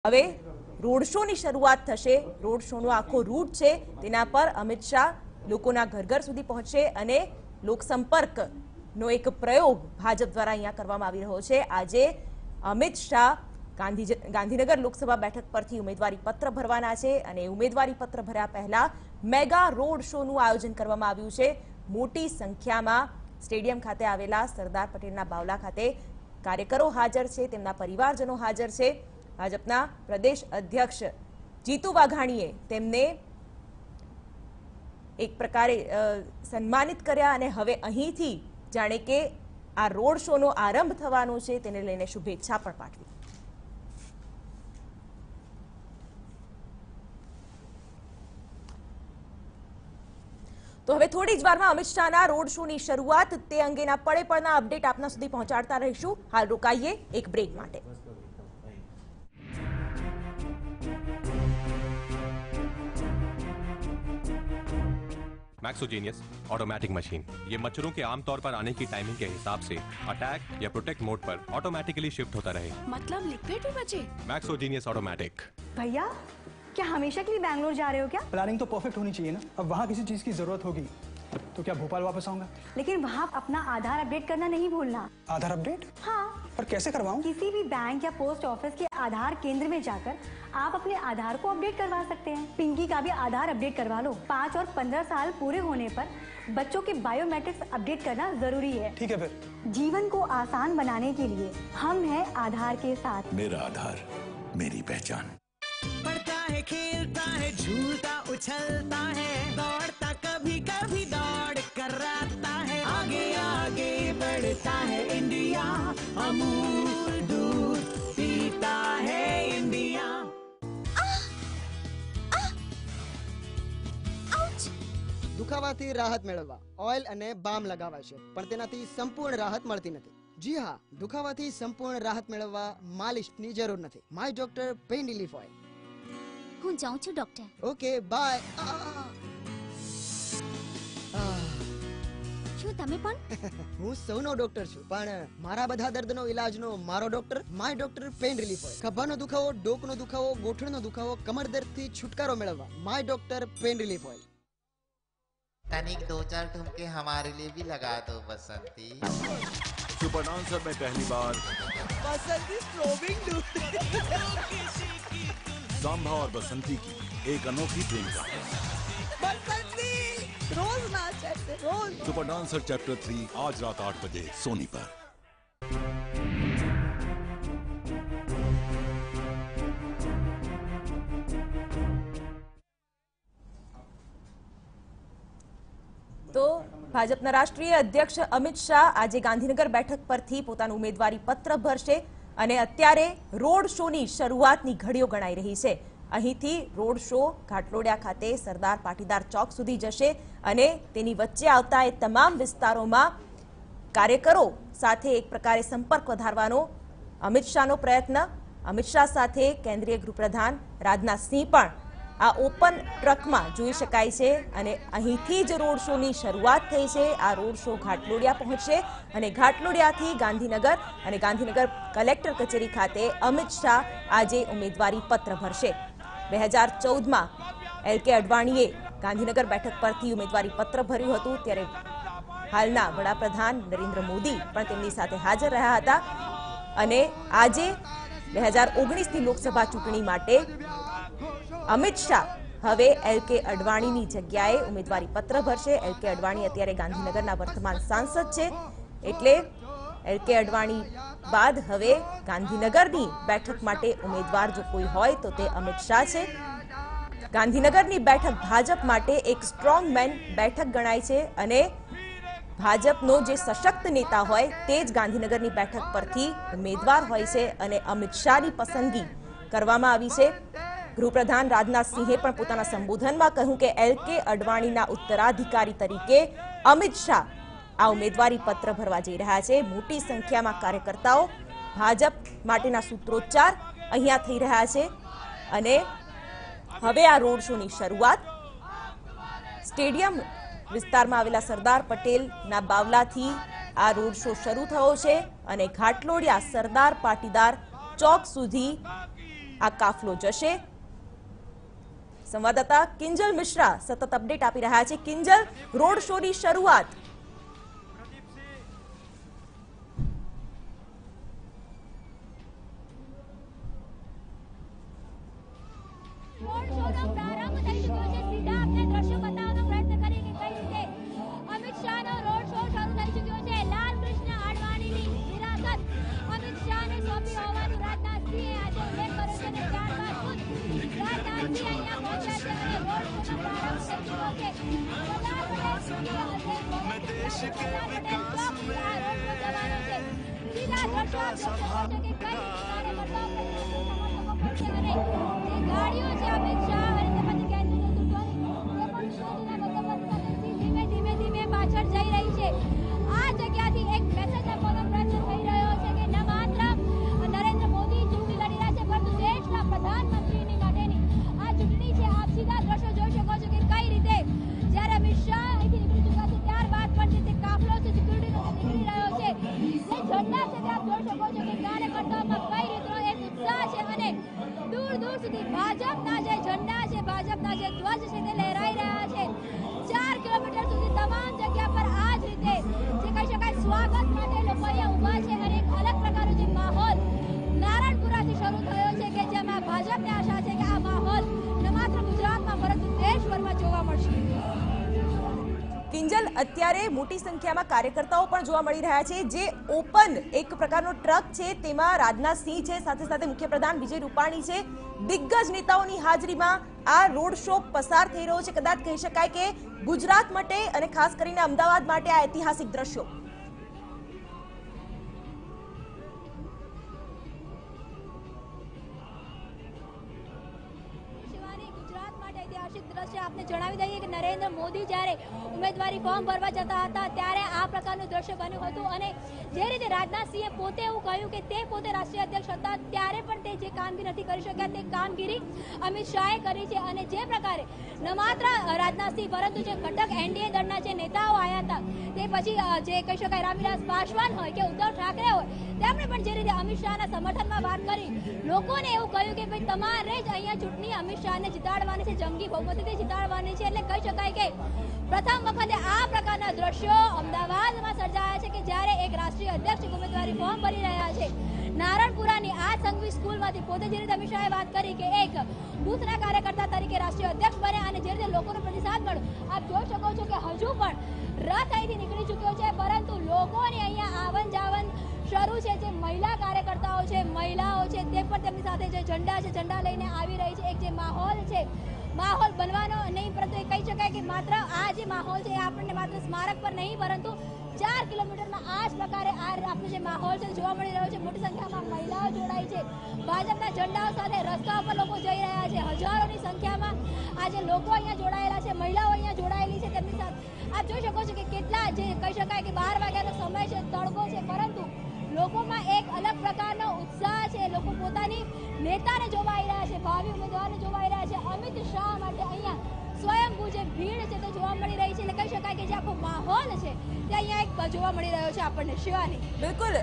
હવે રોડ શોની શરૂઆત થશે। રોડ શોનો આખો રૂટ છે તેના પર અમિત શાહ લોકોના ઘર ઘર સુધી પહોંચશે અને લોકસંપર્કનો એક પ્રયોગ ભાજપ દ્વારા અહીંયા કરવામાં આવી રહ્યો છે। આજે અમિત શાહ ગાંધીનગર લોકસભા બેઠક પરથી ઉમેદવારી પત્ર ભરવાના છે અને ઉમેદવારી પત્ર ભર્યા પહેલા મેગા રોડ શોનું આયોજન કરવામાં આવ્યું છે। મોટી સંખ્યામાં સ્ટેડિયમ ખાતે આવેલા સરદાર પટેલના બાવલા ખાતે કાર્યકરો હાજર છે, તેમના પરિવારજનો હાજર છે। ભાજપના પ્રદેશ અધ્યક્ષ જીતુ વાઘાણીએ તેમને એક પ્રકારે સન્માનિત કર્યા અને હવે અહીંથી જાણે કે આ રોડ શોનો આરંભ થવાનો છે તેને લઈને શુભેચ્છા પણ પાઠવી। તો હવે થોડી જ વારમાં અમિત શાહના રોડ શોની શરૂઆત તે અંગેના પડે પડના અપડેટ આપના સુધી પહોંચાડતા રહીશું। હાલ રોકાઈએ એક બ્રેક માટે। मैक्सोजेनियस ऑटोमेटिक मशीन ये मच्छरों के आमतौर पर आने की टाइमिंग के हिसाब से अटैक या प्रोटेक्ट मोड पर ऑटोमेटिकली शिफ्ट होता रहे। मतलब लिक्विड भी बचे। मैक्सोजेनियस ऑटोमेटिक। भैया क्या हमेशा के लिए बैंगलोर जा रहे हो क्या? प्लानिंग तो परफेक्ट होनी चाहिए ना। अब वहाँ किसी चीज की जरूरत होगी तो क्या भोपाल वापस आऊंगा? लेकिन वहाँ अपना आधार अपडेट करना नहीं भूलना। आधार अपडेट? हाँ। पर कैसे करवाऊँ? किसी भी बैंक या पोस्ट ऑफिस के आधार केंद्र में जाकर आप अपने आधार को अपडेट करवा सकते हैं। पिंकी का भी आधार अपडेट करवा लो। 5 और 15 साल पूरे होने पर बच्चों के बायोमेट्रिक्स अपडेट करना जरूरी है। ठीक है फिर। जीवन को आसान बनाने के लिए हम हैं आधार के साथ। मेरा आधार मेरी पहचान। पढ़ता है, खेलता है, झूलता उछलता है, दौड़ता कभी कभी दौड़ कराता है, आगे आगे बढ़ता है इंडिया, अमूल दूध पीता है इंडिया। દુખાવાથી રાહત મેળવવા ઓઇલ અને બામ લગાવાય છે પણ તેનાથી સંપૂર્ણ રાહત મળતી નથી। જી હા, દુખાવાથી સંપૂર્ણ રાહત મેળવવા માલિશની જરૂર નથી। My doctor pain relief oil. હું જાઉં છું ડોક્ટર। Okay bye. શું તમે પણ? હું સૌનો ડોક્ટર છું પણ મારા બધા દર્દનો ઇલાજનો મારો doctor my doctor pain relief oil. ખભાનો દુખાવો, ડોકનો દુખાવો, ગોઠણનો દુખાવો, કમર દર્દથી છુટકારો મેળવવા my doctor pain relief oil. तनिक 2-4 ठुमके हमारे लिए भी लगा दो बसंती। सुपर डांसर में पहली बार बसंती स्ट्रोबिंग सांभा और बसंती की एक अनोखी प्रेम कहानी। बसंती रोज नाच ऐसे रोज। सुपर डांसर चैप्टर 3 आज रात 8 बजे सोनी पर। તો ભાજપના રાષ્ટ્રીય અધ્યક્ષ અમિત શાહ આજે ગાંધીનગર બેઠક પરથી પોતાનું ઉમેદવારી પત્ર ભરશે અને અત્યારે રોડ શોની શરૂઆતની ઘડીઓ ગણાઈ રહી છે। અહીંથી રોડ શો ઘાટલોડિયા ખાતે સરદાર પાટીદાર ચોક સુધી જશે અને તેની વચ્ચે આવતા એ તમામ વિસ્તારોમાં કાર્યકરો સાથે એક પ્રકારે સંપર્ક વધારવાનો અમિત શાહનો પ્રયત્ન। અમિત શાહ સાથે કેન્દ્રીય ગૃહપ્રધાન રાજનાથ સિંહ પણ આ ઓપન ટ્રકમાં જોઈ શકાય છે અને અહીંથી જ રોડ શોની શરૂઆત થઈ છે। આ રોડ શો ઘાટલોડિયા પહોંચશે અને ઘાટલોડિયાથી ગાંધીનગર અને ગાંધીનગર કલેક્ટર કચેરી ખાતે અમિત શાહ આજે ઉમેદવારી પત્ર ભરશે। 2014માં એલકે અડવાણીએ ગાંધીનગર બેઠક પરથી ઉમેદવારી પત્ર ભર્યું હતું ત્યારે હાલના વડાપ્રધાન નરેન્દ્ર મોદી પણ તેમની સાથે હાજર રહ્યા હતા અને આજે 2019ની લોકસભા ચૂંટણી માટે અમિત શાહ હવે એલકે અડવાણીની જગ્યાએ ઉમેદવારી પત્ર ભરશે। એલકે અડવાણી અત્યારે ગાંધીનગરના વર્તમાન સાંસદ છે એટલે એલકે અડવાણી બાદ હવે ગાંધીનગરની બેઠક માટે ઉમેદવાર જો કોઈ હોય તો તે અમિત શાહ છે। ગાંધીનગરની બેઠક ભાજપ માટે એક સ્ટ્રોંગ મેન બેઠક ગણાય છે અને ભાજપનો જે સશક્ત નેતા હોય તે જ ગાંધીનગરની બેઠક પરથી ઉમેદવાર હોય છે અને અમિત શાહની પસંદગી કરવામાં આવી છે। ગૃહપ્રધાન રાજનાથ સિંહે પણ પોતાના સંબોધનમાં કહ્યું કે એલકે અડવાણીના ઉત્તરાધિકારી તરીકે અમિત શાહ આ ઉમેદવારી પત્ર ભરવા જઈ રહ્યા છે। મોટી સંખ્યામાં કાર્યકર્તાઓ ભાજપ માટેના સૂત્રોચ્ચાર અહીંયા થઈ રહ્યા છે અને હવે આ રોડ શોની શરૂઆત સ્ટેડિયમ વિસ્તારમાં આવેલા સરદાર પટેલના બાવલાથી આ રોડ શો શરૂ થયો છે અને ઘાટલોડિયા સરદાર પાટીદાર ચોક સુધી આ કાફલો જશે? સંવાદદાતા કિંજલ મિશ્રા સતત અપડેટ આપી રહ્યા છે. કિંજલ, રોડ શોની શરૂઆત કિંજલ, અત્યારે મોટી સંખ્યામાં કાર્યકર્તાઓ પણ જોવા મળી રહ્યા છે. જે ઓપન એક પ્રકારનો ટ્રક છે તેમાં રાજનાથસિંહ છે, સાથે સાથે મુખ્યપ્રધાન વિજય રૂપાણી છે. દિગ્ગજ નેતાઓની હાજરીમાં આ રોડ શો પસાર થઈ રહ્યો છે. કદાચ કહી શકાય કે ગુજરાત માટે અને ખાસ કરીને અમદાવાદ માટે આ ઐતિહાસિક દ્રશ્યો. આપને જણાવી દઈએ કે નરેન્દ્ર મોદી જ્યારે ઉમેદવારી ફોર્મ ભરવા જતા હતા ત્યારે આ પ્રકારનું દ્રશ્ય બન્યું હતું. અને જે રીતે રાજનાથસિંહે પોતે એવું કહ્યું કે તે પોતે રાષ્ટ્રીય અધ્યક્ષ હતા ત્યારે પણ તે જે કામગીરી નથી કરી શક્યા તે કામગીરી અમિત શાહે કરી છે. અને જે પ્રકારે ન માત્ર રાજનાથસિંહ પરંતુ જે ઘટક એનડીએ દળના જે નેતાઓ આવ્યા હતા તે પછી જે કહી શકાય રામવિલાસ પાસવાન હોય કે ઉદ્ધવ ઠાકરે હોય તેમણે પણ જે રીતે અમિત શાહના સમર્થનમાં વાત કરી, લોકોને એવું કહ્યું કે ભાઈ તમારે જ અહીંયા ચૂંટણી અમિત શાહને જીતાડવાની છે, જંગી બહુમતીથી જીતાડવાની છે. એટલે કહી શકાય કે પ્રથમ વખતે આ પ્રકારના દ્રશ્યો અમદાવાદમાં સર્જાયા છે કે જ્યારે એક રાષ્ટ્રીય અધ્યક્ષ ઉમેદવારી ફોર્મ ભરી રહ્યા છે. નારણપુરાની આ સંઘવી સ્કૂલમાંથી પોતે જે રીતે અમિત શાહે વાત કરી કે એક બૂથના કાર્યકર્તા તરીકે રાષ્ટ્રીય અધ્યક્ષ બને અને જે રીતે લોકોનો પ્રતિસાદ મળ્યો, આપ જોઈ શકો છો કે હજુ પણ રથ અહીંથી નીકળી ચૂક્યો છે, પરંતુ લોકોની અહીંયા આવન જાવન શરૂ છે. જે મહિલા કાર્યકર્તાઓ છે, મહિલાઓ છે, તે પણ તેમની સાથે જે ઝંડા છે ઝંડા લઈને આવી રહી છે. એક જે માહોલ છે, માહોલ બનવાનો નહીં પરંતુ એ કહી શકાય કે માત્ર આ જે માહોલ છે એ આપણને માત્ર સ્મારક પર નહીં પરંતુ 4 કિલોમીટરમાં આ જ પ્રકારે આ આપણો જે માહોલ છે જોવા મળી રહ્યો છે. મોટી સંખ્યામાં મહિલાઓ જોડાઈ છે, ભાજપના ઝંડાઓ સાથે રસ્તા ઉપર લોકો જઈ રહ્યા છે. હજારોની સંખ્યામાં આજે લોકો અહીંયા જોડાયેલા છે, મહિલાઓ અહીંયા જોડાયેલી છે. તેમની સાથે આપ જોઈ શકો છો કે કેટલા જે કહી શકાય કે 12 વાગ્યાનો સમય છે, તડકો છે, પરંતુ લોકોમાં એક અલગ પ્રકારનો ઉત્સાહ છે. લોકો પોતાની નેતાને જોવા આવી રહ્યા છે, ભાવિ ઉમેદવારને જોવા આવી રહ્યા છે. અમિત શાહ માટે અહીંયા સ્વયંભૂ જે ભીડ છે તે જોવા મળી રહી છે. એટલે કહી શકાય કે જે આખો માહોલ છે તે અહીંયા એક જોવા મળી રહ્યો છે આપણને. શિવાની, બિલકુલ